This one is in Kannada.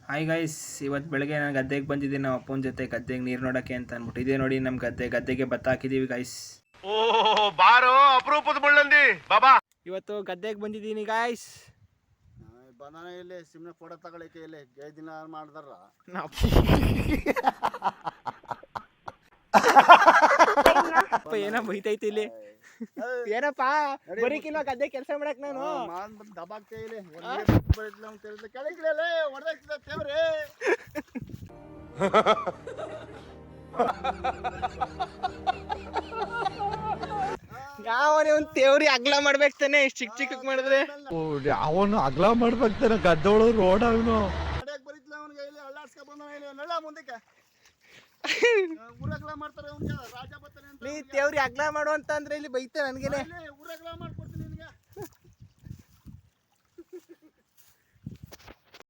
ಹಾಯ್ ಗೈಸ್, ಇವತ್ತು ಬೆಳಗ್ಗೆ ನಾನು ಗದ್ದೆಗೆ ಬಂದಿದ್ದೀನಿ ನಮ್ಮ ಅಪ್ಪನ ಜೊತೆ ಗದ್ದೆಗೆ ನೀರು ನೋಡೋಕ್ಕೆ ಅಂತ ಅಂದ್ಬಿಟ್ಟು. ಇದೇ ನೋಡಿ ನಮ್ಮ ಗದ್ದೆಗೆ ಭತ್ತ ಹಾಕಿದ್ದೀವಿ ಗೈಸ್. ಓ ಬಾರೋ ಅಪರೂಪದ ಮುಳ್ಳಂದಿ ಬಾಬಾ. ಇವತ್ತು ಗದ್ದೆಗೆ ಬಂದಿದ್ದೀನಿ ಗೈಸ್. ಬಂದಾನ ಇಲ್ಲಿ ಸುಮ್ಮನೆ ಫೋಟೋ ತಗೊಳಕ್ಕೆ ಇಲ್ಲಿ ಗೈ ದಿನ ಮಾಡ್ದಾರ ಏನೋ ಬೈತೈತಿ ಇಲ್ಲಿ. ಏನಪ್ಪಾ ಬರೀಕಿಲ್ಲ ಗದ್ದೆ ಕೆಲಸ ಮಾಡಕ್ ನಾನು ದಬಾಕ್ತೆ ಇಲ್ಲಿ ಕೆಳಗಿಳೆ ಹೊಡೆದಾಗ್ತದೆ ತೇವ್ರಿ. ಯಾವನೇ ಒಂದ್ ತೇವ್ರಿ ಅಗ್ಲ ಮಾಡ್ಬೇಕು ತಾನೆ, ಚಿಕ್ಕ ಚಿಕ್ಕ ಮಾಡಿದ್ರೆ ಅವನು ಅಗ್ಲ ಮಾಡ್ಬೇಕಾನೆ ಗದ್ದೆಗಳು ರೋಡ್ ಅವನು ಬರೀತ್ಲ ಅವನಿಗೆ ಇಲ್ಲಿ ಅಳ್ಳಾಡ್ಸ್ಕ ಬಂದ ನಳ್ಳ ಮುಂದಕ್ಕೆ ಊರಗ್ಲ ಮಾಡ್ತಾರೆ ಅವ್ನಿಗೆ ರಾಜ ಬರ್ತಾನೆ ಅಂತ ನೀ ತೇವ್ರಿ ಅಗ್ಲ ಮಾಡು ಅಂತ ಅಂದ್ರೆ ಇಲ್ಲಿ ಬೈತೆ ನನ್ಗೇನೆ. ಊರಗ್ಲ ಮಾಡ್ಕೊಡ್ತಾರೆ.